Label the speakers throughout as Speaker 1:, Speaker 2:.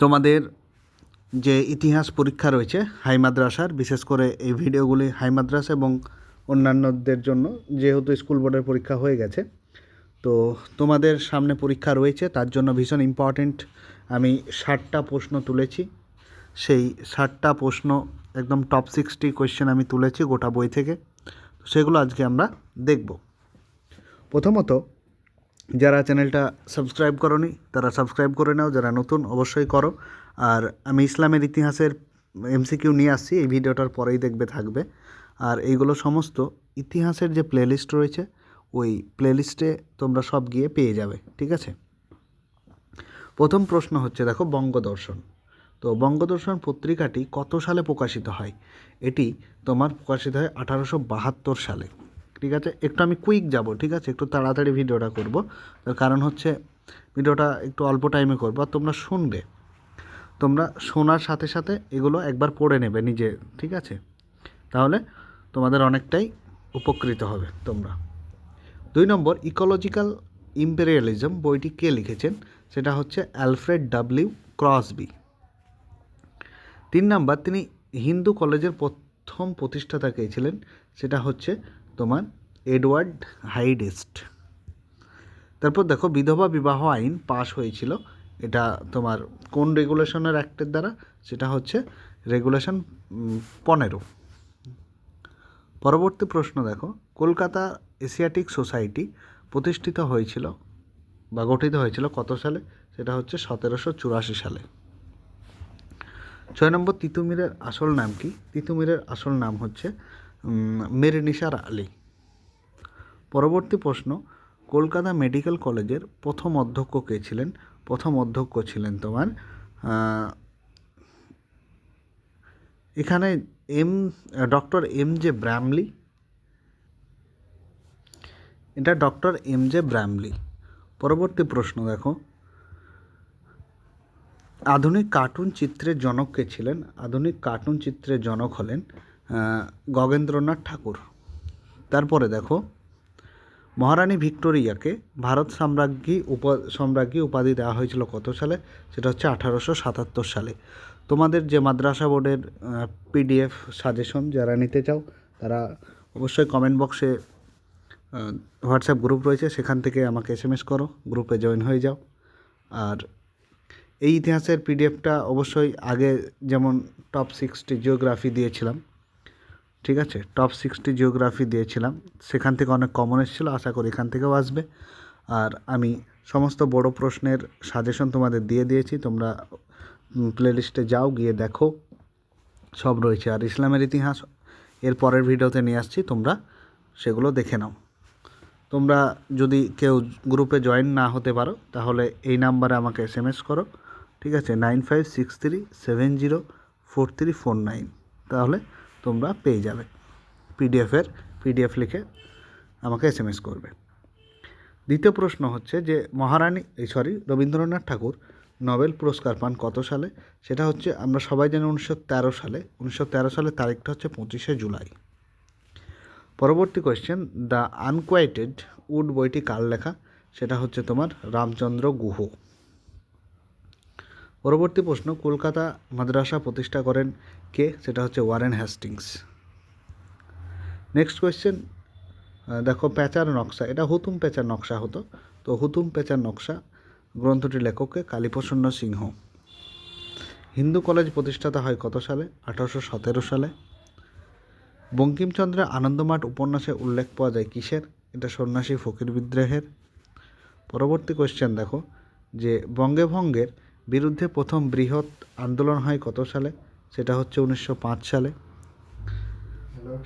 Speaker 1: তোমাদের যে ইতিহাস পরীক্ষা রয়েছে হাই মাদ্রাসার, বিশেষ করে এই ভিডিওগুলি হাই মাদ্রাসা এবং অন্যান্যদের জন্য, যেহেতু স্কুল বোর্ডের পরীক্ষা হয়ে গেছে, তো তোমাদের সামনে পরীক্ষা রয়েছে, তার জন্য ভীষণ ইম্পর্ট্যান্ট আমি 60টা প্রশ্ন তুলেছি। সেই 60টা প্রশ্ন একদম টপ 60 কোয়েশ্চেন আমি তুলেছি গোটা বই থেকে, সেগুলো আজকে আমরা দেখব। প্রথমত, যারা চ্যানেলটা সাবস্ক্রাইব করোনি তারা সাবস্ক্রাইব করে নাও, যারা নতুন অবশ্যই করো। আর আমি ইসলামের ইতিহাসের এমসিকিউ নিয়ে আসছি, এই ভিডিওটার পরেই দেখবে থাকবে। আর এইগুলো সমস্ত ইতিহাসের যে প্লেলিস্ট রয়েছে ওই প্লেলিস্টে তোমরা সব গিয়ে পেয়ে যাবে, ঠিক আছে। প্রথম প্রশ্ন হচ্ছে, দেখো, বঙ্গদর্শন। তো বঙ্গদর্শন পত্রিকাটি কত সালে প্রকাশিত হয়? এটি তোমার প্রকাশিত হয় 1872 সালে, ঠিক আছে। একটু আমি কুইক যাব, ঠিক আছে, একটু তাড়াতাড়ি ভিডিওটা করব। তার কারণ হচ্ছে ভিডিওটা একটু অল্প টাইমে করবো, আর তোমরা শুনবে, তোমরা শোনার সাথে সাথে এগুলো একবার পড়ে নেবে নিজে, ঠিক আছে, তাহলে তোমাদের অনেকটাই উপকৃত হবে তোমরা। 2 নম্বর, ইকোলজিক্যাল ইম্পেরিয়ালিজম বইটি কে লিখেছেন? সেটা হচ্ছে অ্যালফ্রেড ডব্লিউ ক্রসবি। 3 নম্বর, তিনি হিন্দু কলেজের প্রথম প্রতিষ্ঠাতা কে ছিলেন? সেটা হচ্ছে তোমার এডওয়ার্ড হাইডেস্ট। তারপর দেখো, বিধবা বিবাহ আইন পাশ হয়েছিল, এটা তোমার কোন রেগুলেশনের অ্যাক্টের দ্বারা? সেটা হচ্ছে রেগুলেশন 15। পরবর্তী প্রশ্ন দেখো, কলকাতা এশিয়াটিক সোসাইটি প্রতিষ্ঠিত হয়েছিল বা গঠিত হয়েছিল কত সালে? সেটা হচ্ছে 1784 সালে। 6 নম্বর, তিতুমিরের আসল নাম কি? তিতুমিরের আসল নাম হচ্ছে মীর নিসার আলী। পরবর্তী প্রশ্ন, কলকাতা মেডিকেল কলেজের প্রথম অধ্যক্ষ কে ছিলেন? প্রথম অধ্যক্ষ ছিলেন তোমার এখানে ডক্টর এম জে ব্র্যামলি, এটা ডক্টর এম জে ব্র্যামলি। পরবর্তী প্রশ্ন দেখো, আধুনিক কার্টুন চিত্রের জনক কে ছিলেন? আধুনিক কার্টুন চিত্রের জনক হলেন গগেন্দ্রনাথ ঠাকুর। তারপরে দেখো, মহারানী ভিক্টোরিয়াকে ভারত সম্রাজ্ঞী উপাধি দেওয়া হয়েছিল কত সালে? সেটা হচ্ছে 1877 সালে। তোমাদের যে মাদ্রাসা বোর্ডের পিডিএফ সাজেশন যারা নিতে চাও তারা অবশ্যই কমেন্ট বক্সে হোয়াটসঅ্যাপ গ্রুপ রয়েছে, সেখান থেকে আমাকে SMS করো, গ্রুপে জয়েন হয়ে যাও। আর এই ইতিহাসের পিডিএফটা অবশ্যই আগে যেমন টপ 60 জিওগ্রাফি দিয়েছিলাম, ঠিক আছে, টপ 60 জিওগ্রাফি দিয়েছিলাম, সেখান থেকে অনেক কমন এসেছিলো, আশা করি এখান থেকেও আসবে। আর আমি সমস্ত বড় প্রশ্নের সাজেশন তোমাদের দিয়ে দিয়েছি, তোমরা প্লেলিস্টে যাও, গিয়ে দেখো, সব রয়েছে। আর ইসলামের ইতিহাস এর পরের ভিডিওতে নিয়ে আসছি, তোমরা সেগুলো দেখে নাও। তোমরা যদি কেউ গ্রুপে জয়েন না হতে পারো তাহলে এই নাম্বারে আমাকে SMS করো, ঠিক আছে, 9563704349, তাহলে তোমরা পেয়ে যাবে। পিডিএফ লিখে আমাকে SMS করবে। দ্বিতীয় প্রশ্ন হচ্ছে যে রবীন্দ্রনাথ ঠাকুর নোবেল পুরস্কার পান কত সালে? সেটা হচ্ছে আমরা সবাই জানি 1913 সালে। 1913 সালের তারিখটা হচ্ছে 25শে জুলাই। পরবর্তী কোয়েশ্চেন, দ্য আনকোয়াইটেড উড বইটি কার লেখা? সেটা হচ্ছে তোমার রামচন্দ্র গুহ। পরবর্তী প্রশ্ন, কলকাতা মাদ্রাসা প্রতিষ্ঠা করেন কে? সেটা হচ্ছে ওয়ারেন হেস্টিংস। নেক্সট কোয়েশ্চেন দেখো, প্যাঁচার নকশা, এটা হুতুম প্যাঁচার নকশা হতো, তো হুতুম প্যাঁচার নকশা গ্রন্থটির লেখককে কালীপ্রসন্ন সিংহ। হিন্দু কলেজ প্রতিষ্ঠাতা হয় কত সালে? 1817 সালে। বঙ্কিমচন্দ্রের আনন্দমাঠ উপন্যাসে উল্লেখ পাওয়া যায় কিসের? এটা সন্ন্যাসী ফকির বিদ্রোহের। পরবর্তী কোয়েশ্চেন দেখো, যে বঙ্গভঙ্গের বিরুদ্ধে প্রথম বৃহৎ আন্দোলন হয় কত সালে? সেটা হচ্ছে 1905 সালে।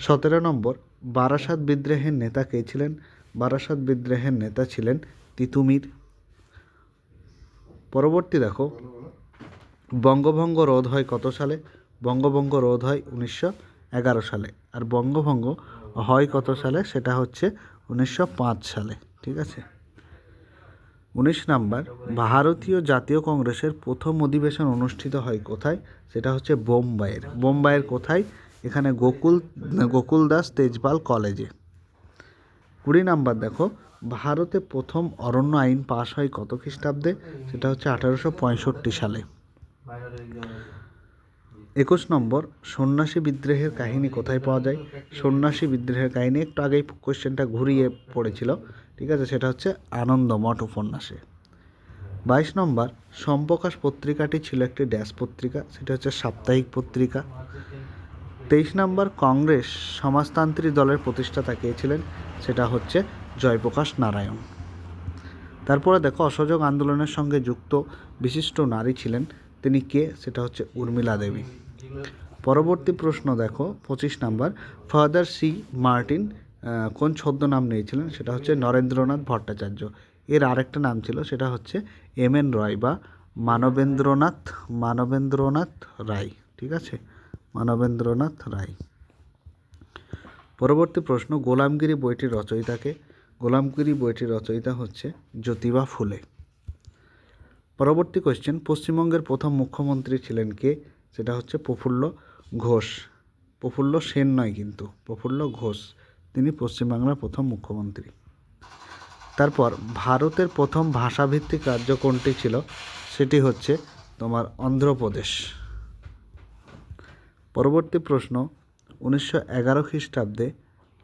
Speaker 1: 17 নম্বর, বারাসাত বিদ্রোহের নেতা কে ছিলেন? বারাসাত বিদ্রোহের নেতা ছিলেন তিতুমির। পরবর্তী দেখো, বঙ্গভঙ্গ রোধ হয় কত সালে? বঙ্গভঙ্গ রোধ হয় 1911 সালে। আর বঙ্গভঙ্গ হয় কত সালে? সেটা হচ্ছে 1905 সালে, ঠিক আছে। 19 নাম্বার, ভারতীয় জাতীয় কংগ্রেসের প্রথম অধিবেশন অনুষ্ঠিত হয় কোথায়? সেটা হচ্ছে বোম্বাইয়ের কোথায়? এখানে গোকুল দাস তেজপাল কলেজে। 20 নাম্বার দেখো, ভারতে প্রথম অরণ্য আইন পাশ হয় কত খ্রিস্টাব্দে? সেটা হচ্ছে 1865 সালে। 21 নম্বর, সন্ন্যাসী বিদ্রোহের কাহিনী কোথায় পাওয়া যায়? সন্ন্যাসী বিদ্রোহের কাহিনী একটু আগেই কোশ্চেনটা ঘুরিয়ে পড়েছিল, ঠিক আছে, সেটা হচ্ছে আনন্দমঠ উপন্যাসে। 22 নম্বর, সম্প্রকাশ পত্রিকাটি ছিল একটি ড্যাশ পত্রিকা, সেটা হচ্ছে সাপ্তাহিক পত্রিকা। 23 নম্বর, কংগ্রেস সমাজতান্ত্রিক দলের প্রতিষ্ঠাতা কে ছিলেন? সেটা হচ্ছে জয়প্রকাশ নারায়ণ। তারপরে দেখো, অসহযোগ আন্দোলনের সঙ্গে যুক্ত বিশিষ্ট নারী ছিলেন, তিনি কে? সেটা হচ্ছে উর্মিলা দেবী। পরবর্তী প্রশ্ন দেখো 25 নম্বর, ফাদার সি মার্টিন কোন ছদ্মনাম নিয়েছিলেন? সেটা হচ্ছে নরেন্দ্রনাথ ভট্টাচার্য। এর আরেকটা নাম ছিল, সেটা হচ্ছে এম.এন. রয় বা মানবেন্দ্রনাথ রায়, ঠিক আছে, মানবেন্দ্রনাথ রায়। পরবর্তী প্রশ্ন, গোলামগিরি বইটির রচয়িতাকে? গোলামগিরি বইটির রচয়িতা হচ্ছে জ্যোতিবা ফুলে। পরবর্তী কোশ্চেন, পশ্চিমবঙ্গের প্রথম মুখ্যমন্ত্রী ছিলেন কে? সেটা হচ্ছে প্রফুল্ল ঘোষ। প্রফুল্ল সেন নয় কিন্তু, প্রফুল্ল ঘোষ, তিনি পশ্চিমবাংলার প্রথম মুখ্যমন্ত্রী। তারপর ভারতের প্রথম ভাষাভিত্তিক রাজ্য কোনটি ছিল? সেটি হচ্ছে তোমার অন্ধ্রপ্রদেশ। পরবর্তী প্রশ্ন, 1911 খ্রিস্টাব্দে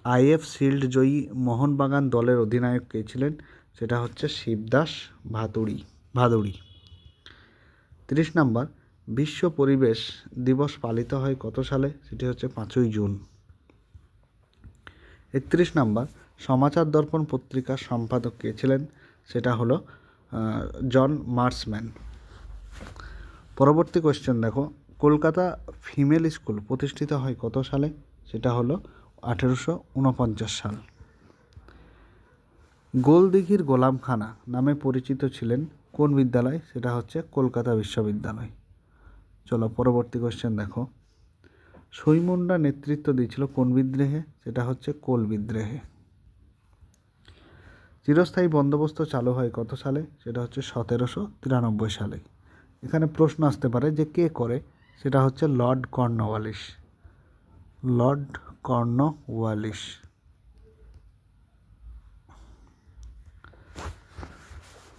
Speaker 1: আইএফ শিল্ড জয়ী মোহনবাগান দলের অধিনায়ক কে ছিলেন? সেটা হচ্ছে শিবদাস ভাদুড়ি। 30 নম্বর, বিশ্ব পরিবেশ দিবস পালিত হয় কত সালে? সেটি হচ্ছে 5ই জুন। 31 নম্বর, সমাচার দর্পণ পত্রিকার সম্পাদক কে ছিলেন? সেটা হলো জন মার্সম্যান। পরবর্তী কোশ্চেন দেখো, কলকাতা ফিমেল স্কুল প্রতিষ্ঠিত হয় কত সালে? সেটা হলো 1849 সাল। গোলদিঘির গোলামখানা নামে পরিচিত ছিলেন কোন বিদ্যালয়? সেটা হচ্ছে কলকাতা বিশ্ববিদ্যালয়। চলো পরবর্তী কোশ্চেন দেখো, সইমুন্ডা নেতৃত্ব দিয়েছিল কোন বিদ্রোহে? সেটা হচ্ছে কোল বিদ্রোহে। চিরস্থায়ী বন্দোবস্ত চালু হয় কত সালে? সেটা হচ্ছে 1793 সালে। এখানে প্রশ্ন আসতে পারে যে কে করে? সেটা হচ্ছে লর্ড কর্নওয়ালিস।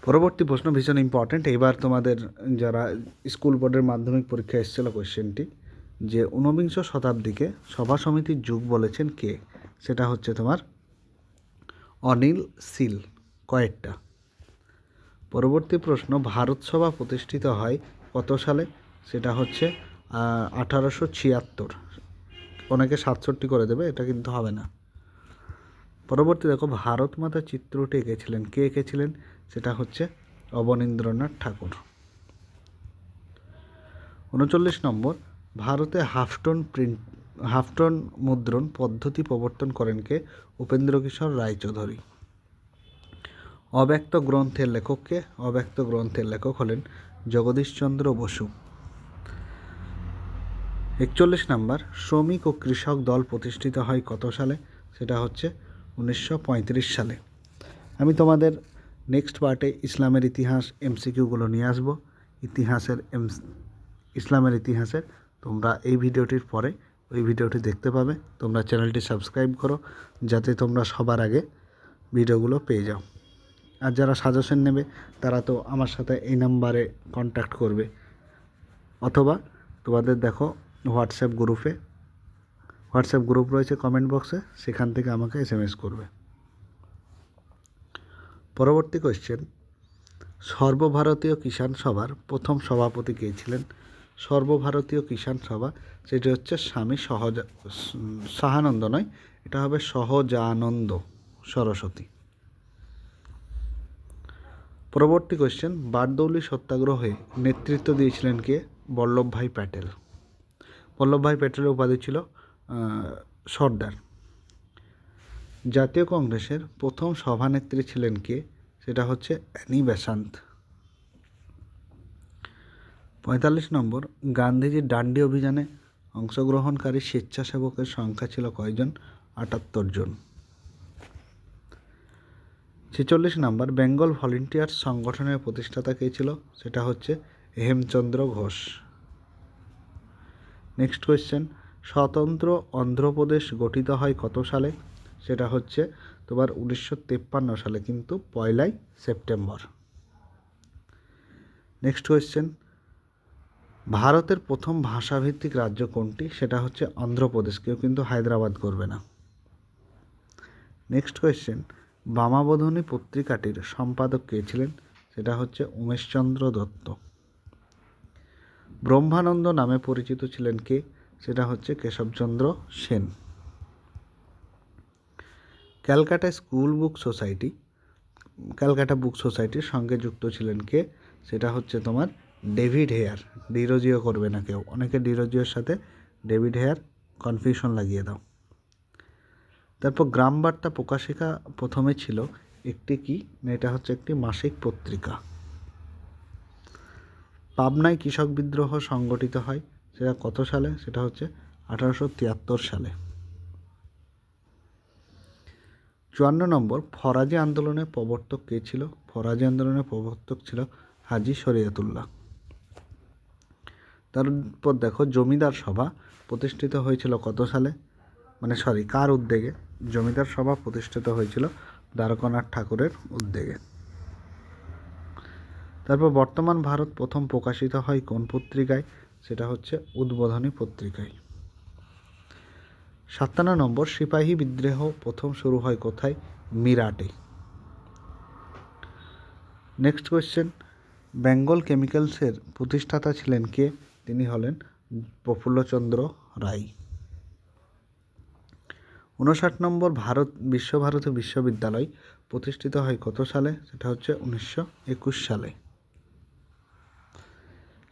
Speaker 1: পরবর্তী প্রশ্ন ভীষণ ইম্পর্ট্যান্ট। এবার তোমাদের যারা স্কুল বোর্ডের মাধ্যমিক পরীক্ষা এসেছিল কোশ্চেনটি, যে ঊনবিংশ শতাব্দীকে সভা সমিতির যুগ বলেছেন কে? সেটা হচ্ছে তোমার অনিল শীল, কয়েকটা। পরবর্তী প্রশ্ন, ভারত সভা প্রতিষ্ঠিত হয় কত সালে? সেটা হচ্ছে 1876। অনেকে 67 করে দেবে, এটা কিন্তু হবে না। পরবর্তী দেখো, ভারত মাতা চিত্রটি এঁকেছিলেন কে? এঁকেছিলেন? সেটা হচ্ছে অবনীন্দ্রনাথ ঠাকুর। 39 নম্বর, ভারতে হাফটন মুদ্রণ পদ্ধতি প্রবর্তন করেন কে? উপেন্দ্র কিশোর রায়চৌধুরী। অব্যক্ত গ্রন্থের লেখক কে? অব্যক্ত গ্রন্থের লেখক হলেন জগদীশচন্দ্র বসু। 41 নম্বর, শ্রমিক ও কৃষক দল প্রতিষ্ঠিত হয় কত সালে? সেটা হচ্ছে 1935 সালে। আমি তোমাদের নেক্সট পার্টে ইসলামের ইতিহাস এমসিকিউগুলো নিয়ে আসবো। ইসলামের ইতিহাসের তোমরা এই ভিডিওটির পরে ওই ভিডিওটি দেখতে পাবে। তোমরা চ্যানেলটি সাবস্ক্রাইব করো যাতে তোমরা সবার আগে ভিডিওগুলো পেয়ে যাও। আর যারা সাজেশন নেবে তারা তো আমার সাথে এই নাম্বারে কন্ট্যাক্ট করবে, অথবা তোমাদের দেখো হোয়াটসঅ্যাপ গ্রুপ রয়েছে কমেন্ট বক্সে, সেখান থেকে আমাকে SMS করবে। পরবর্তী কোশ্চেন, সর্বভারতীয় কিষাণ সভার প্রথম সভাপতি কে ছিলেন? সর্বভারতীয় কিষাণ সভা, সেটি হচ্ছে স্বামী সাহানন্দ নয়, এটা হবে সহজানন্দ সরস্বতী। পরবর্তী কোশ্চেন, বারদৌলি সত্যাগ্রহে নেতৃত্ব দিয়েছিলেন কে? বল্লভভাই প্যাটেল। বল্লভভাই প্যাটেলের উপাধি ছিল সর্দার। জাতীয় কংগ্রেসের প্রথম সভানেত্রী ছিলেন কে? সেটা হচ্ছে অ্যানি বেসান্ত। 45 নম্বর, গান্ধীজির ডান্ডি অভিযানে অংশগ্রহণকারী স্বেচ্ছাসেবকের সংখ্যা ছিল কয়জন? 78 জন। 46 নম্বর, বেঙ্গল ভলেন্টিয়ার্স সংগঠনের প্রতিষ্ঠাতা কে ছিল? সেটা হচ্ছে হেমচন্দ্র ঘোষ। নেক্সট কোয়েশ্চেন, স্বতন্ত্র অন্ধ্রপ্রদেশ গঠিত হয় কত সালে? সেটা হচ্ছে তোমার 1953 সালে, কিন্তু 1 সেপ্টেম্বর। নেক্সট কোয়েশ্চেন, ভারতের প্রথম ভাষাভিত্তিক রাজ্য কোনটি? সেটা হচ্ছে অন্ধ্রপ্রদেশ। কেউ কিন্তু হায়দ্রাবাদ করবে না। নেক্সট কোয়েশ্চেন, বামাবোধিনী পত্রিকাটির সম্পাদক কে ছিলেন? সেটা হচ্ছে উমেশচন্দ্র দত্ত। ব্রহ্মানন্দ নামে পরিচিত ছিলেন কে? সেটা হচ্ছে কেশবচন্দ্র সেন। ক্যালকাটা বুক সোসাইটির সঙ্গে যুক্ত ছিলেন কে? সেটা হচ্ছে তোমার ডেভিড হেয়ার। ডিরোজিও করবে না কেউ, অনেকে ডিরোজিওর সাথে ডেভিড হেয়ার কনফিউশন লাগিয়ে দাও। তারপর গ্রাম বার্তা প্রকাশিকা প্রথমে ছিল একটি কি? এটা হচ্ছে একটি মাসিক পত্রিকা। পাবনায় কৃষক বিদ্রোহ সংগঠিত হয়, সেটা কত সালে? সেটা হচ্ছে 1873 সালে। 54 নম্বর, ফরাজি আন্দোলনের প্রবর্তক কে ছিল? ফরাজি আন্দোলনের প্রবর্তক ছিল হাজী শরিয়তুল্লাহ। তারপর দেখো, জমিদার সভা প্রতিষ্ঠিত হয়েছিল কত সালে? কার উদ্যোগে? জমিদার সভা প্রতিষ্ঠিত হয়েছিল দ্বারকানাথ ঠাকুরের উদ্যোগে। তারপর বর্তমান ভারত প্রথম প্রকাশিত হয় কোন পত্রিকায়? সেটা হচ্ছে উদ্বোধনী পত্রিকায়। 57 নম্বর, সিপাহী বিদ্রোহ প্রথম শুরু হয় কোথায়? মিরাটে। নেক্সট কোয়েশ্চেন, বেঙ্গল কেমিক্যালসের প্রতিষ্ঠাতা ছিলেন কে? তিনি হলেন প্রফুল্লচন্দ্র রায়। 59 নম্বর, বিশ্বভারতী বিশ্ববিদ্যালয় প্রতিষ্ঠিত হয় কত সালে? সেটা হচ্ছে 1921 সালে।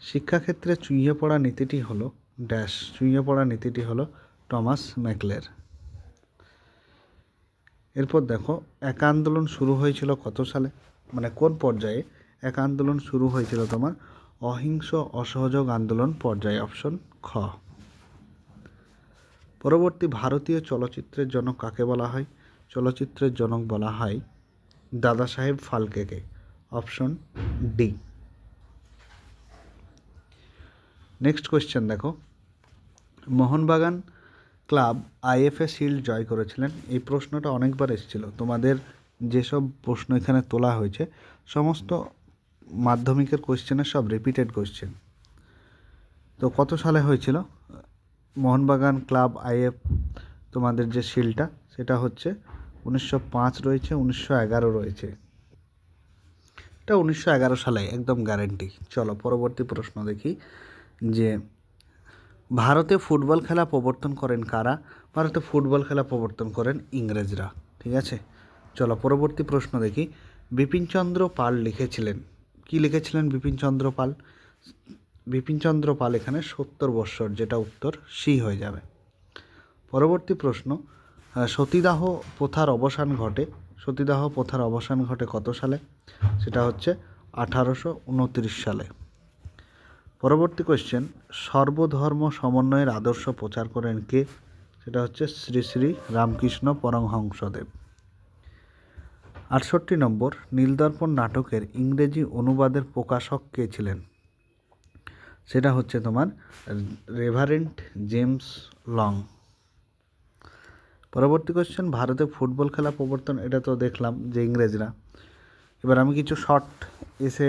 Speaker 1: শিক্ষাক্ষেত্রে চুইয়ে পড়া নীতিটি হলো ড্যাশ। চুইয়ে পড়া নীতিটি হলো টমাস ম্যাকলের। এরপর দেখো, একা আন্দোলন শুরু হয়েছিল কত সালে? কোন পর্যায়ে একা আন্দোলন শুরু হয়েছিল? তোমার অহিংস অসহযোগ আন্দোলন পর্যায়ে, অপশন খ। পরবর্তী ভারতীয় চলচ্চিত্রের জনক কাকে বলা হয়? চলচ্চিত্রের জনক বলা হয় দাদা সাহেব ফালকেকে, অপশন ডি। নেক্সট কোয়েশ্চেন দেখো, মোহনবাগান ক্লাব আইএফএ শিল্ড জয় করেছিলেন। এই প্রশ্নটা অনেকবার এসেছিল। তোমাদের যেসব প্রশ্ন এখানে তোলা হয়েছে সমস্ত মাধ্যমিকের কোয়েশ্চেনের সব রিপিটেড কোয়েশ্চেন। তো কত সালে হয়েছিল মোহনবাগান ক্লাব আইএফ তোমাদের যে শিল্ডটা, সেটা হচ্ছে 1905 রয়েছে, 1911 রয়েছে। এটা 1911 সালে, একদম গ্যারেন্টি। চলো পরবর্তী প্রশ্ন দেখি, যে ভারতে ফুটবল খেলা প্রবর্তন করেন কারা? ভারতে ফুটবল খেলা প্রবর্তন করেন ইংরেজরা। ঠিক আছে, চলো পরবর্তী প্রশ্ন দেখি, বিপিনচন্দ্র পাল লিখেছিলেন, কি লিখেছিলেন বিপিনচন্দ্র পাল? বিপিনচন্দ্র পাল এখানে 70 বৎসর, যেটা উত্তর সি হয়ে যাবে। পরবর্তী প্রশ্ন, সতীদাহ প্রথার অবসান ঘটে কত সালে? সেটা হচ্ছে 1829 সালে। পরবর্তী কোয়েশ্চেন, সর্বধর্ম সমন্বয়ের আদর্শ প্রচার করেন কে? সেটা হচ্ছে শ্রী শ্রী রামকৃষ্ণ পরমহংসদেব। 68 নম্বর, নীলদর্পণ নাটকের ইংরেজি অনুবাদের প্রকাশক কে ছিলেন? সেটা হচ্ছে তোমার রেভারেন্ড জেমস লং। পরবর্তী কোয়েশ্চেন, ভারতে ফুটবল খেলা প্রবর্তন, এটা তো দেখলাম যে ইংরেজরা। এবার আমি কিছু শর্ট এসে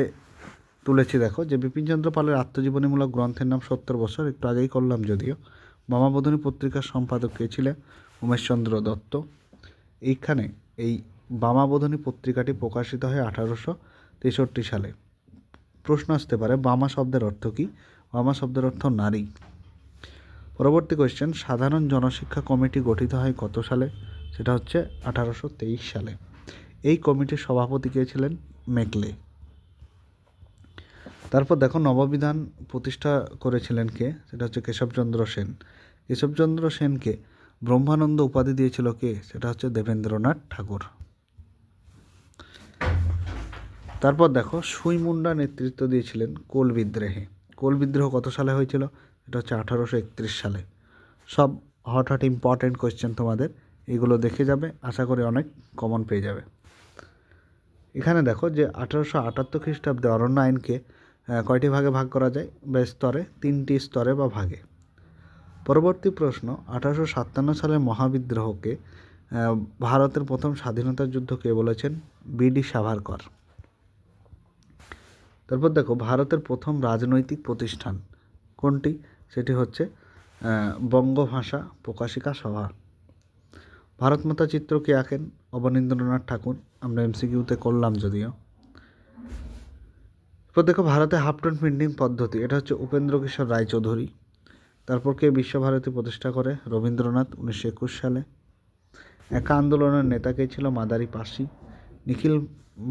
Speaker 1: তুলেছি, দেখো, যে বিপিনচন্দ্র পালের আত্মজীবনীমূলক গ্রন্থের নাম 70 বছর, একটু আগেই করলাম যদিও। বামাবোধিনী পত্রিকার সম্পাদক কে ছিলেন? উমেশচন্দ্র দত্ত। এইখানে এই বামাবোধিনী পত্রিকাটি প্রকাশিত হয় 1863 সালে। প্রশ্ন আসতে পারে, বামা শব্দের অর্থ কী? বামা শব্দের অর্থ নারী। পরবর্তী কোয়েশ্চেন, সাধারণ জনশিক্ষা কমিটি গঠিত হয় কত সালে? সেটা হচ্ছে 1823 সালে। এই কমিটির সভাপতি কে ছিলেন? মেকলে। তারপর দেখো, নববিধান প্রতিষ্ঠা করেছিলেন কে? সেটা হচ্ছে কেশবচন্দ্র সেন। কেশবচন্দ্র সেনকে ব্রহ্মানন্দ উপাধি দিয়েছিল কে? সেটা হচ্ছে দেবেন্দ্রনাথ ঠাকুর। তারপর দেখো, সুই মুন্ডা নেতৃত্ব দিয়েছিলেন কোল বিদ্রোহে। কোল বিদ্রোহ কত সালে হয়েছিল? এটা হচ্ছে 1831 সালে। সব হট ইম্পর্টেন্ট কোয়েশ্চেন তোমাদের, এগুলো দেখে যাবে, আশা করি অনেক কমন পেয়ে যাবে। এখানে দেখো যে 1878 খ্রিস্টাব্দে অরণ্য আইনকে কয়টি ভাগে ভাগ করা যায় বা স্তরে? 3টি স্তরে বা ভাগে। পরবর্তী প্রশ্ন, 1857 সালের মহাবিদ্রোহকে ভারতের প্রথম স্বাধীনতার যুদ্ধ কে বলেছেন? বি.ডি. সাভারকর। তারপর দেখো, ভারতের প্রথম রাজনৈতিক প্রতিষ্ঠান, কোনটি? সেটি হচ্ছে বঙ্গভাষা প্রকাশিকা সভা। ভারতমাতা চিত্র কে আঁকেন? অবনীন্দ্রনাথ ঠাকুর। আমরা এমসিকিউতে করলাম যদিও। এরপর দেখো ভারতে হাফ টোন প্রিন্টিং পদ্ধতি, এটা হচ্ছে উপেন্দ্র কিশোর রায়চৌধুরী। তারপর কে বিশ্বভারতী প্রতিষ্ঠা করে? রবীন্দ্রনাথ, 1921 সালে। একা আন্দোলনের নেতা কে ছিল? মাদারি পাসি। নিখিল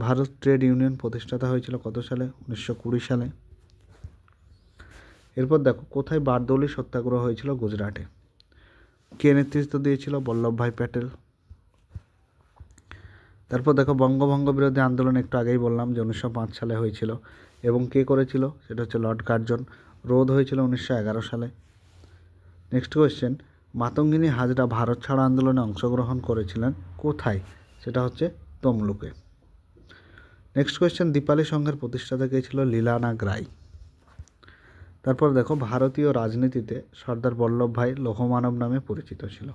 Speaker 1: ভারত ট্রেড ইউনিয়ন প্রতিষ্ঠাতা হয়েছিল কত সালে? 1920 সালে। এরপর দেখো কোথায় বারদৌলি সত্যাগ্রহ হয়েছিল? গুজরাটে। কে নেতৃত্ব দিয়েছিল? বল্লভভাই প্যাটেল। তারপর দেখো বঙ্গভঙ্গ বিরোধী আন্দোলন একটু আগেই বললাম যে 1905 সালে হয়েছিল, এবং কে করেছিল? সেটা হচ্ছে লর্ড কার্জন। রোধ হয়েছিল 1911 সালে। নেক্সট কোয়েশ্চেন, মাতঙ্গিনী হাজরা ভারত ছাড়ো আন্দোলনে অংশগ্রহণ করেছিলেন কোথায়? সেটা হচ্ছে তমলুকে। নেক্সট কোয়েশ্চেন, দীপালি সংঘের প্রতিষ্ঠাতা কে ছিল? লীলানাগ রায়। তারপর দেখো ভারতীয় রাজনীতিতে সর্দার বল্লভভাই লৌহমানব নামে পরিচিত ছিল।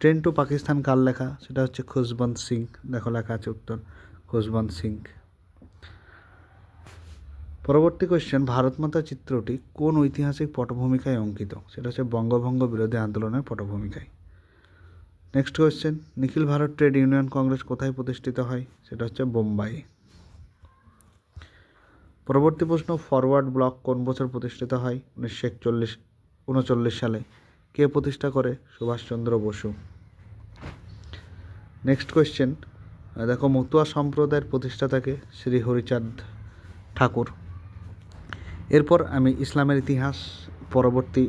Speaker 1: ট্রেন টু পাকিস্তান কার লেখা? সেটা হচ্ছে খুশবন্ত সিং। দেখো লেখা আছে উত্তর, খুশবন্ত সিং। পরবর্তী কোয়েশ্চেন, ভারতমাতা চিত্রটি কোন ঐতিহাসিক পটভূমিকায় অঙ্কিত? সেটা হচ্ছে বঙ্গভঙ্গ বিরোধী আন্দোলনের পটভূমিকায়। নেক্সট কোয়েশ্চেন, নিখিল ভারত ট্রেড ইউনিয়ন কংগ্রেস কোথায় প্রতিষ্ঠিত হয়? সেটা হচ্ছে বোম্বাই। পরবর্তী প্রশ্ন, ফরওয়ার্ড ব্লক কোন বছর প্রতিষ্ঠিত হয়? 1939 সালে। কে প্রতিষ্ঠা করে? সুভাষচন্দ্র বসু। নেক্সট কোয়েশ্চেন, দেখো মতুয়া সম্প্রদায়ের প্রতিষ্ঠাতাকে? শ্রী হরিচাঁদ ঠাকুর। এরপর আমি ইসলামের ইতিহাস পরবর্তী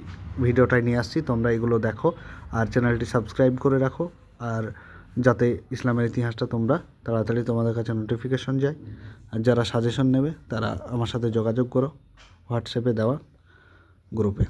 Speaker 1: ভিডিওটায় নিয়ে আসছি, তোমরা এগুলো দেখো আর চ্যানেলটি সাবস্ক্রাইব করে রাখো, আর যাতে ইসলামের ইতিহাসটা তোমরা তাড়াতাড়ি তোমাদের কাছে নোটিফিকেশন যায়। আর যারা সাজেশন নেবে তারা আমার সাথে যোগাযোগ করো হোয়াটসঅ্যাপে দেওয়া গ্রুপে।